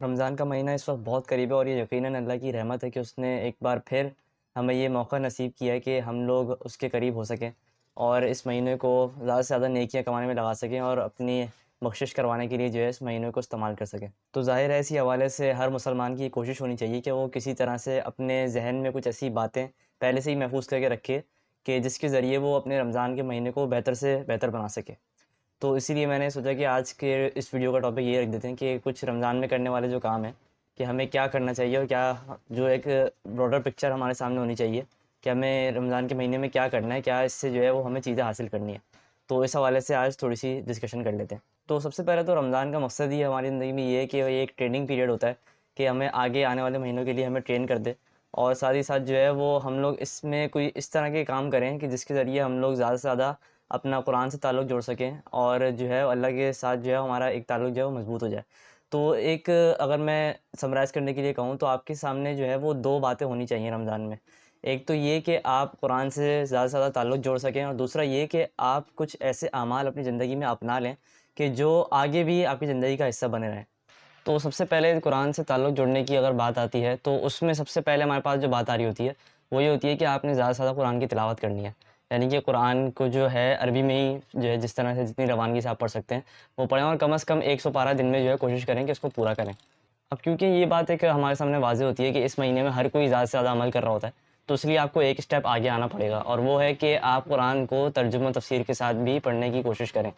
रमज़ान का महीना इस वक़्त बहुत करीब है और ये यकीनन अल्लाह की रहमत है कि उसने एक बार फिर हमें ये मौका नसीब किया है कि हम लोग उसके करीब हो सकें और इस महीने को ज़्यादा से ज़्यादा नेकियां कमाने में लगा सकें और अपनी बख्शिश करवाने के लिए जो है इस महीने को इस्तेमाल कर सकें। तो ज़ाहिर है इसी हवाले से हर मुसलमान की कोशिश होनी चाहिए कि वो किसी तरह से अपने ज़हन में कुछ ऐसी बातें पहले से ही महफूज़ करके रखे कि जिसके ज़रिए वो अपने रमज़ान के महीने को बेहतर से बेहतर बना सके। तो इसीलिए मैंने सोचा कि आज के इस वीडियो का टॉपिक ये रख देते हैं कि कुछ रमज़ान में करने वाले जो काम हैं, कि हमें क्या करना चाहिए और क्या जो एक ब्रॉडर पिक्चर हमारे सामने होनी चाहिए कि हमें रमज़ान के महीने में क्या करना है, क्या इससे जो है वो हमें चीज़ें हासिल करनी है। तो इस हवाले से आज थोड़ी-सी डिस्कशन कर लेते हैं। तो सबसे पहले तो रमज़ान का मकसद ही हमारी ज़िंदगी में ये है कि ये एक ट्रेनिंग पीरियड होता है कि हमें आगे आने वाले महीनों के लिए हमें ट्रेन कर दे और साथ ही साथ जो है वो हम लोग इसमें कोई इस तरह के काम करें कि जिसके ज़रिए हम लोग ज़्यादा से ज़्यादा अपना कुरान से ताल्लुक़ जोड़ सकें और जो है अल्लाह के साथ जो है हमारा एक ताल्लुक़ जो है वो मज़बूत हो जाए। तो एक अगर मैं समराइज़ करने के लिए कहूँ तो आपके सामने जो है वो 2 बातें होनी चाहिए रमज़ान में। एक तो ये कि आप कुरान से ज़्यादा से ज़्यादा ताल्लुक़ जोड़ सकें और दूसरा ये कि आप कुछ ऐसे अमाल अपनी ज़िंदगी में अपना लें कि जो आगे भी आपकी ज़िंदगी का हिस्सा बने रहें। तो सबसे पहले कुरान से ताल्लुक़ जोड़ने की अगर बात आती है, तो उसमें सबसे पहले हमारे पास जो बात आ रही होती है, वो ये होती है कि आपने ज़्यादा से ज़्यादा कुरान की तिलावत करनी है। यानी कि कुरान को जो है अरबी में ही जो है जिस तरह से जितनी रवानगी से आप पढ़ सकते हैं, वो पढ़ें और कम से कम 100 पारा दिन में जो है कोशिश करें कि उसको पूरा करें। अब क्योंकि ये बात एक हमारे सामने वाज़ेह होती है कि इस महीने में हर कोई ज़्यादा से ज़्यादा अमल कर रहा होता है, तो इसलिए आपको एक स्टेप आगे आना पड़ेगा और वो है कि आप कुरान को तर्जुमा तफ़सीर के साथ भी पढ़ने की कोशिश करें।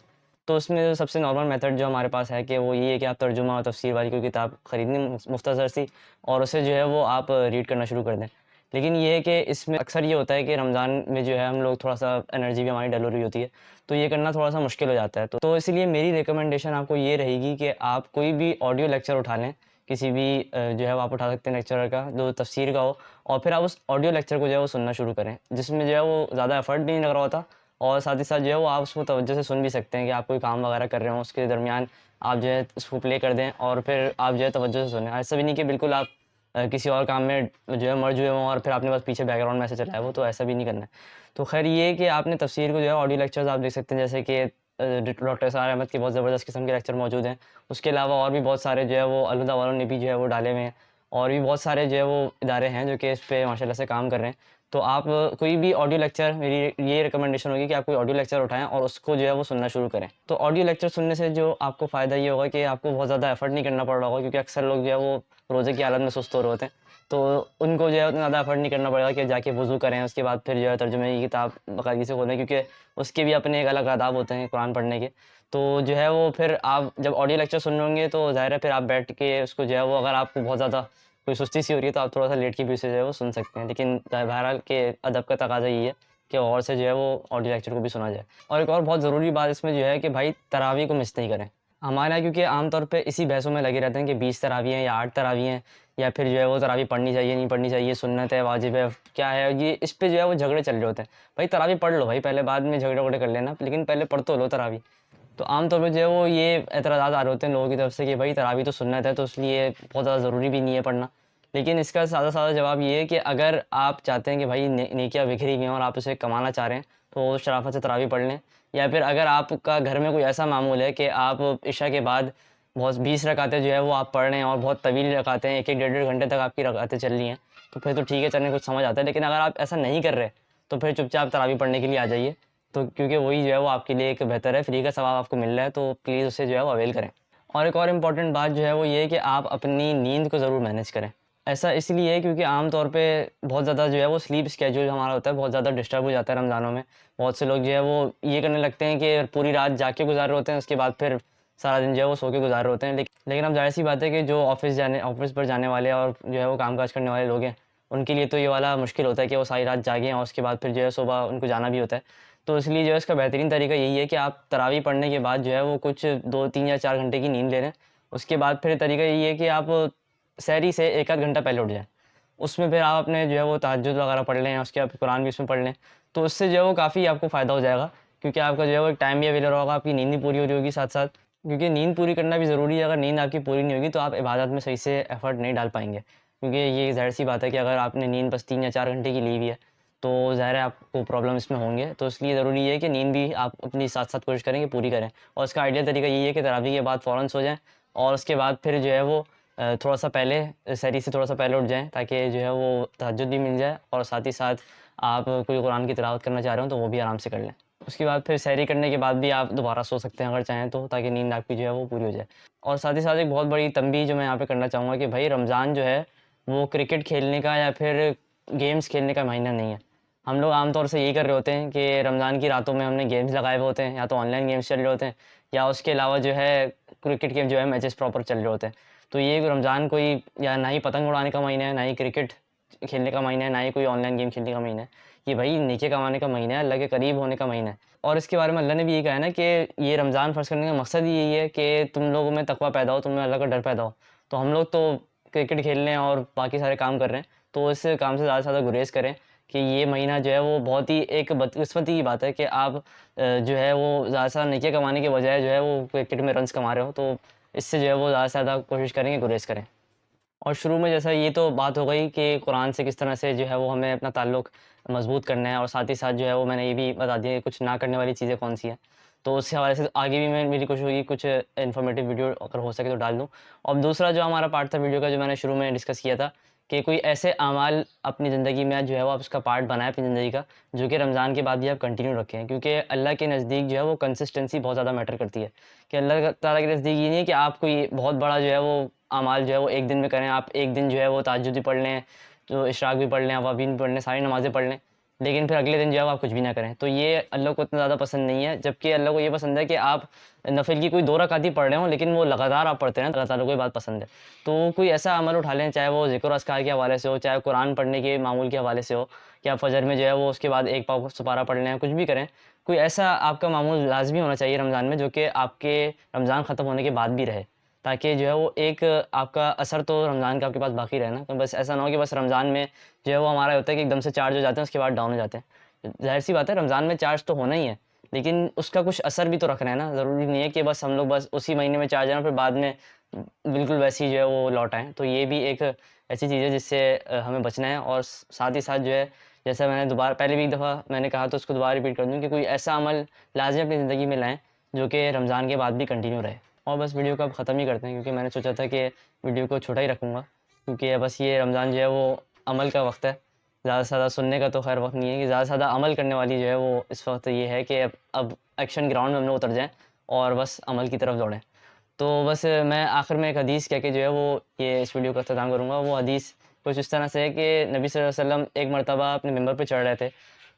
तो उसमें जो सबसे नॉर्मल मेथड जो हमारे पास है कि वो ये है कि आप तर्जुमा और तफ़सीर वाली कोई किताब खरीदें मुख्तसर सी और उसे जो है वो आप रीड करना शुरू कर दें। लेकिन ये है कि इसमें अक्सर ये होता है कि रमज़ान में जो है हम लोग थोड़ा-सा एनर्जी भी हमारी डल हो रही होती है, तो ये करना थोड़ा-सा मुश्किल हो जाता है। तो इसीलिए मेरी रिकमेंडेशन आपको ये रहेगी कि आप कोई भी ऑडियो लेक्चर उठा लें, किसी भी जो है वो आप उठा सकते हैं लेक्चरर का, जो तफ़सीर का हो और फिर आप उस ऑडियो लेक्चर को जो है वो सुनना शुरू करें, जिसमें जो है वो ज़्यादा एफ़र्ट भी नहीं लग रहा होता और साथ ही साथ जो है वो आप उसको तवज्जो से सुन भी सकते हैं कि आप कोई काम वगैरह कर रहे हों, उसके दरमियान आप जो है उसको प्ले कर दें और फिर आप जो है तवज्जो से सुनें। ऐसा भी नहीं कि बिल्कुल आप किसी और काम में जो है मर्ज हुए हों और फिर आपने बस पीछे बैकग्राउंड में ऐसे चलाया हो, तो ऐसा भी नहीं करना है। तो ख़ैर ये है कि आपने तफ़सीर को जो है ऑडियो लेक्चर्स आप देख सकते हैं जैसे कि डॉक्टर एसआर अहमद के बहुत ज़बरदस्त किस्म के लेक्चर मौजूद हैं। उसके अलावा और भी बहुत सारे जो है वो अलहुदा वालों ने भी जो है वो डाले हुए हैं और भी बहुत सारे जो है वो इदारे हैं जो कि इस पे माशाल्लाह से काम कर रहे हैं। तो आप कोई भी ऑडियो लेक्चर मेरी ये रिकमेंडेशन होगी कि आप कोई ऑडियो लेक्चर उठाएँ और उसको जो है वो सुनना शुरू करें। तो ऑडियो लेक्चर सुनने से जो आपको फ़ायदा ये होगा कि आपको बहुत ज़्यादा एफ़र्ट नहीं करना पड़ रहा होगा क्योंकि अक्सर लोग जो है वो रोज़े की हालत में सुस्त हो रहे होते हैं। तो उनको जो है उतना ज़्यादा एफ़र्ट नहीं करना पड़ेगा कि जाके वज़ू करें, उसके बाद फिर जो है तर्जुमे की किताब बाकायदगी से खोलें क्योंकि उसके भी अपने एक अलग आदाब होते हैं कुरान पढ़ने के। तो जो है वो फिर आप जब ऑडियो लेक्चर सुन रहे होंगे तो ज़ाहिर है फिर आप बैठ के उसको जो है वो अगर आपको बहुत ज़्यादा कोई सुस्ती सी हो रही है तो आप थोड़ा-सा लेट के भी उसे जो है वो सुन सकते हैं। लेकिन बहरहाल के अदब का तकाज़ा यही है कि और से जो है वो ऑडियो लेक्चर को भी सुना जाए। और एक और बहुत ज़रूरी बात इसमें जो है कि भाई तरावी को मिस नहीं करें। हमारे यहाँ क्योंकि आम तौर पे इसी बहसों में लगे रहते हैं कि 20 तरावी हैं या 8 तरावी हैं या फिर जो है वो तरावी पढ़नी चाहिए, नहीं पढ़नी चाहिए, सुन्नत है, वाजिब है, क्या है? ये इस पे जो है वो झगड़े चल रहे होते हैं। भाई तरावी पढ़ लो भाई पहले, बाद में झगड़े-वगड़े कर लेना, लेकिन पहले पढ़ तो लो तरावी। तो आम तौर पे जो है वो ये एतराज़ात आ रहे होते हैं लोगों की तरफ से कि भाई तरावी तो सुन्नत है तो इसलिए बहुत ज़्यादा ज़रूरी भी नहीं है पढ़ना। लेकिन इसका सादा-सादा जवाब ये है कि अगर आप चाहते हैं कि भाई नेकियां बिखरी हुई हैं और आप उसे कमाना चाह रहे हैं, तो शराफ़त से तरावी पढ़ लें। या फिर अगर आपका घर में कोई ऐसा मामूल है कि आप इशा के बाद बहुत 20 रकातें जो है वो आप पढ़ रहे हैं और बहुत तवील रकातें 1-1 डेढ़-डेढ़ घंटे तक आपकी रकातें चल रही हैं, तो फिर तो ठीक है चलें कुछ समझ आता है। लेकिन अगर आप ऐसा नहीं कर रहे, तो फिर चुपचाप तरावी पढ़ने के लिए आ जाइए। तो क्योंकि वही जो है वो आपके लिए एक बेहतर है, फ्री का सवाब आपको मिल रहा है, तो प्लीज़ उसे जो है वो अवेल करें। और एक और इम्पॉर्टेंट बात जो है वो ये है कि आप अपनी नींद को ज़रूर मैनेज करें। ऐसा इसलिए है क्योंकि आम तौर पे बहुत ज़्यादा जो है वो स्लीप शेड्यूल हमारा होता है, बहुत ज़्यादा डिस्टर्ब हो जाता है रमज़ानों में। बहुत से लोग जो है वो ये करने लगते हैं कि पूरी रात जाग के गुज़ार रहे होते हैं, उसके बाद फिर सारा दिन जो है वो सो के गुज़ार रहे होते हैं। लेकिन अब ज़ाहिर-सी बात है कि जो ऑफ़िस पर जाने वाले और जो है वो काम-काज करने वाले लोग हैं, उनके लिए तो ये वाला मुश्किल होता है कि वो सारी रात जागें और उसके बाद फिर जो है सुबह उनको जाना भी होता है। तो इसलिए जो है इसका बेहतरीन तरीका यही है कि आप तरावी पढ़ने के बाद जो है वो कुछ 2, 3 या 4 घंटे की नींद ले लें। उसके बाद फिर तरीका यही है कि आप सहरी से 1 आध घंटा पहले उठ जाएँ। उसमें फिर आप अपने जो है वो तहज्जुद वगैरह पढ़ लें, उसके बाद कुरान भी उसमें पढ़ लें। तो उससे जो है वो काफ़ी आपको फ़ायदा हो जाएगा क्योंकि आपका जो है वो एक टाइम भी अवेलेबल होगा, आपकी नींद भी पूरी हो रही होगी साथ-साथ। क्योंकि नींद पूरी करना भी ज़रूरी है, अगर नींद आपकी पूरी नहीं होगी तो आप इबादत में सही से एफ़र्ट नहीं डाल पाएँगे। क्योंकि ये ज़ाहिर-सी बात है कि अगर आपने नींद बस 3 या 4 घंटे की ली हुई है, तो ज़ाहिर है आपको प्रॉब्लम इसमें होंगे। तो इसलिए ज़रूरी है कि नींद भी आप अपनी साथ-साथ कोशिश करें कि पूरी करें। और इसका आइडियल तरीका यही है कि तरावी के बाद फ़ौरन सो जाएँ और उसके बाद फिर जो है वो थोड़ा सा पहले सहरी से थोड़ा सा पहले उठ जाएँ, ताकि जो है वो तहज्जुद भी मिल जाए और साथ ही साथ आप कोई कुरान की तिलावत करना चाह रहे हो तो वो भी आराम से कर लें। उसके बाद फिर सहरी करने के बाद भी आप दोबारा सो सकते हैं अगर चाहें तो, ताकि नींद आपकी जो है वो पूरी हो जाए। और साथ ही साथ एक बहुत बड़ी तंबीह जो मैं यहाँ पे करना चाहूँगा कि भाई रमज़ान जो है वो क्रिकेट खेलने का या फिर गेम्स खेलने का महीना नहीं है। हम लोग आम तौर से यही कर रहे होते हैं कि रमज़ान की रातों में हमने गेम्स लगाए हुए होते हैं, या तो ऑनलाइन गेम्स चल रहे होते हैं या उसके अलावा जो है क्रिकेट के जो है मैचेस प्रॉपर चल रहे होते हैं। तो ये रमज़ान कोई या ना ही पतंग उड़ाने का महीना है, ना ही क्रिकेट खेलने का महीना है, ना ही कोई ऑनलाइन गेम खेलने का महीना है। ये भाई नेकी कमाने का महीना है, अल्लाह के करीब होने का महीना है। और इसके बारे में अल्लाह ने भी यही कहा है ना कि ये रमज़ान फ़र्ज़ करने का मकसद ही यही है कि तुम लोगों में तक़वा पैदा हो, तुम में अल्लाह का डर पैदा हो। तो हम लोग तो क्रिकेट खेल रहे हैं और बाकी सारे काम कर रहे हैं, तो इस काम से ज़्यादा से ज़्यादा गुरेज़ करें कि ये महीना जो है वो बहुत ही एक बदकिस्मती की बात है कि आप जो है वो ज़्यादा से ज़्यादा नेकियाँ कमाने के बजाय जो है वो क्रिकेट में रन्स कमा रहे हो। तो इससे जो है वो ज़्यादा से ज़्यादा कोशिश करें कि गुरेज़ करें। और शुरू में जैसा ये तो बात हो गई कि कुरान से किस तरह से जो है वो हमें अपना ताल्लुक़ मज़बूत करना है, और साथ ही साथ जो है वो मैंने ये भी बता दिया कि कुछ ना करने वाली चीज़ें कौन-सी हैं। तो उसके हवाले से आगे भी मैं मेरी कोशिश होगी कुछ इन्फॉर्मेटिव वीडियो अगर हो सके तो डाल दूँ। और दूसरा जो हमारा पार्ट था वीडियो का, जो मैंने शुरू में डिस्कस किया था कि कोई ऐसे अमाल अपनी ज़िंदगी में जो है वो आप उसका पार्ट बनाएँ अपनी ज़िंदगी का, जो कि रमज़ान के बाद भी आप कंटिन्यू रखें। क्योंकि अल्लाह के नज़दीक जो है वो कंसिस्टेंसी बहुत ज़्यादा मैटर करती है, कि अल्लाह ताला के नज़दीक ये नहीं है कि आप कोई बहुत बड़ा जो है वो अमाल जो है वो एक दिन में करें। आप एक दिन जो है वो तहज्जुद भी पढ़ लें, जो इशराक भी पढ़ लें, अवाबीन भी पढ़ लें, सारी नमाज़ें पढ़ लें, लेकिन फिर अगले दिन जो है वो आप कुछ भी ना करें। तो ये अल्लाह को इतना ज़्यादा पसंद नहीं है, जबकि अल्लाह को ये पसंद है कि आप नफ़िल की कोई 2 रकात ही पढ़ रहे हों, लेकिन वो लगातार आप पढ़ते रहें, अल्लाह ताला को ये बात पसंद है। तो कोई ऐसा अमल उठा लें, चाहे वो ज़िक्र अस्कार के हवाले से हो, चाहे कुरान पढ़ने के मामूल के हवाले से हो, या फ़जर में जो है वो उसके बाद 1 पाव सुपारा पढ़ लें, कुछ भी करें। कोई ऐसा आपका मामूल लाज़मी होना चाहिए रमज़ान में, जो कि आपके रमज़ान ख़त्म होने के बाद भी रहे। ताकि जो है वो एक आपका असर तो रमज़ान का आपके पास बाकी रहे ना। तो बस ऐसा ना हो कि बस रमज़ान में जो है वो हमारा होता है कि एकदम से चार्ज हो जाते हैं, उसके बाद डाउन हो जाते हैं। ज़ाहिर-सी बात है रमज़ान में चार्ज तो होना ही है, लेकिन उसका कुछ असर भी तो रखना है ना। ज़रूरी नहीं है कि बस हम लोग बस उसी महीने में चार्ज आएँ, फिर बाद में बिल्कुल वैसे ही जो है वो लौट आएँ। तो ये भी एक ऐसी चीज़ है जिससे हमें बचना है। और साथ ही साथ जो है, जैसा मैंने दोबारा पहले भी एक दफ़ा मैंने कहा, तो उसको दोबारा रिपीट कर दूँ कि कोई ऐसा अमल लाज़िम अपनी ज़िंदगी में लाएँ, जो कि रमज़ान के बाद भी कंटिन्यू रहे। और बस वीडियो को अब ख़त्म ही करते हैं, क्योंकि मैंने सोचा था कि वीडियो को छोटा ही रखूँगा, क्योंकि बस ये रमज़ान जो है वो अमल का वक़्त है। ज़्यादा से ज़्यादा सुनने का तो ख़ैर वक़्त नहीं है, कि ज़्यादा से ज़्यादा अमल करने वाली जो है वो इस वक़्त ये है कि अब एक्शन ग्राउंड में हम लोग उतर जाएँ और बस अमल की तरफ दौड़ें। तो बस मैं आखिर में एक हदीस कह के जो है वो ये इस वीडियो का अख्ताम करूँगा। वो हदीस कुछ इस तरह से है कि नबी सल्लल्लाहु अलैहि वसल्लम एक मरतबा अपने मिंबर पे चढ़ रहे थे।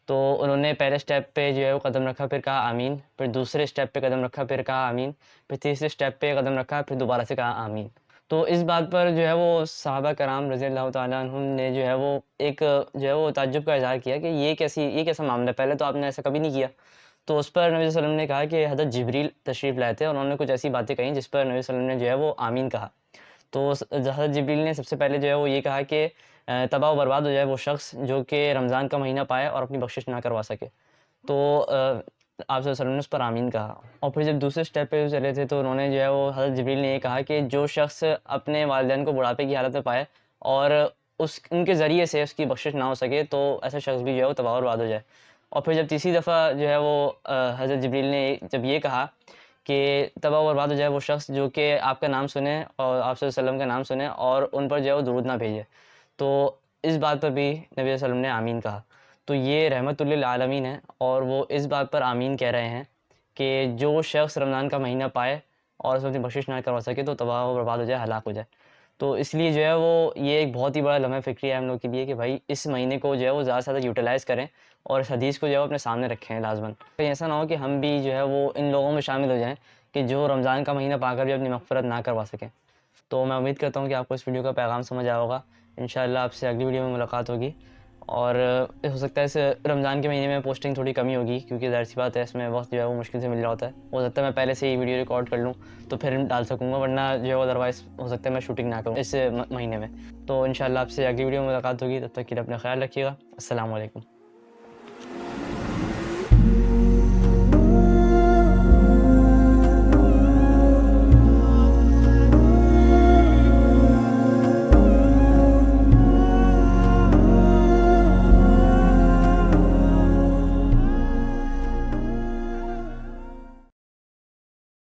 तो उन्होंने पहले स्टेप पे जो है वो कदम रखा, फिर कहा आमीन, फिर दूसरे स्टेप पे कदम रखा, फिर कहा आमीन, फिर तीसरे स्टेप पे कदम रखा, फिर दोबारा से कहा आमीन। तो इस बात पर जो है वो सहाबा कराम रज़ी अल्लाह तआला अन्हुम ने जो है वो एक जो है वो ताज्जुब का इज़हार किया कि ये कैसा मामला है, पहले तो आपने ऐसा कभी नहीं किया। तो उस पर नबी सल्लल्लाहु अलैहि वसल्लम ने कहा कि हज़रत जिब्रील तशरीफ़ लाए थे और उन्होंने कुछ ऐसी बातें कहीं, जिस पर नबी सल्लल्लाहु अलैहि वसल्लम ने जो है वो आमीन कहा। तो हज़रत जिब्रील ने सबसे पहले जो है वो ये कहा कि तबाह व बर्बाद हो जाए वो शख़्स जो कि रमज़ान का महीना पाए और अपनी बख्शिश ना करवा सके। तो आप सल्लल्लाहु अलैहि वसल्लम ने उस पर आमीन कहा। और फिर जब दूसरे स्टेप पे चले थे, तो उन्होंने जो है वो हज़रत जिब्रील ने ये कहा कि जो शख़्स अपने वालिदैन को बुढ़ापे की हालत में पाए और उनके ज़रिए से उसकी बख्शिश ना हो सके, तो ऐसा शख़्स भी जो है वो तबाह और बर्बाद हो जाए। और फिर जब तीसरी दफ़ा जो है वो हज़रत जिब्रील ने जब ये कहा कि तबाह और बर्बाद हो जाए वो शख़्स जो कि आपका नाम सुने और आप सल्लल्लाहु अलैहि वसल्लम का नाम सुने और उन पर जो है वो दुरूद ना भेजे। तो इस बात पर भी नबी सल्लल्लाहु अलैहि वसल्लम ने आमीन कहा। तो ये रहमतुल आलमीन है, और वो इस बात पर आमीन कह रहे हैं कि जो शख़्स रमज़ान का महीना पाए और उसमें अपनी बख्शिश ना करवा सके, तो तबाह और बर्बाद हो जाए, हलाक हो जाए। तो इसलिए जो है वो ये एक बहुत ही बड़ा लम्हा फ़िक्री है हम लोग के लिए कि भाई इस महीने को जो है वो ज़्यादा से ज़्यादा यूटिलाइज़ करें और इस हदीस को जो है वो अपने सामने रखें लाज़मन। कहीं ऐसा ना हो कि हम भी जो है वो इन लोगों में शामिल हो जाएँ कि जो रमज़ान का महीना पाकर भी अपनी मग़फ़िरत ना करवा सकें। तो मैं उम्मीद करता हूँ कि आपको इस वीडियो का पैगाम समझ आया होगा। इंशाअल्लाह आपसे अगली वीडियो में मुलाकात होगी। और हो सकता है इस रमज़ान के महीने में पोस्टिंग थोड़ी कमी होगी, क्योंकि ज़ाहिर-सी बात है इसमें वक़्त जो है वो मुश्किल से मिल रहा होता है। हो सकता है मैं पहले से ही वीडियो रिकॉर्ड कर लूँ, तो फिर डाल सकूँगा, वरना जो है वो अदरवाइज़ हो सकता है मैं शूटिंग ना करूँ इस महीने में। तो इंशाअल्लाह आपसे अगली वीडियो में मुलाकात होगी, तब तक के लिए अपना ख़्याल रखिएगा। अस्सलामु अलैकुम।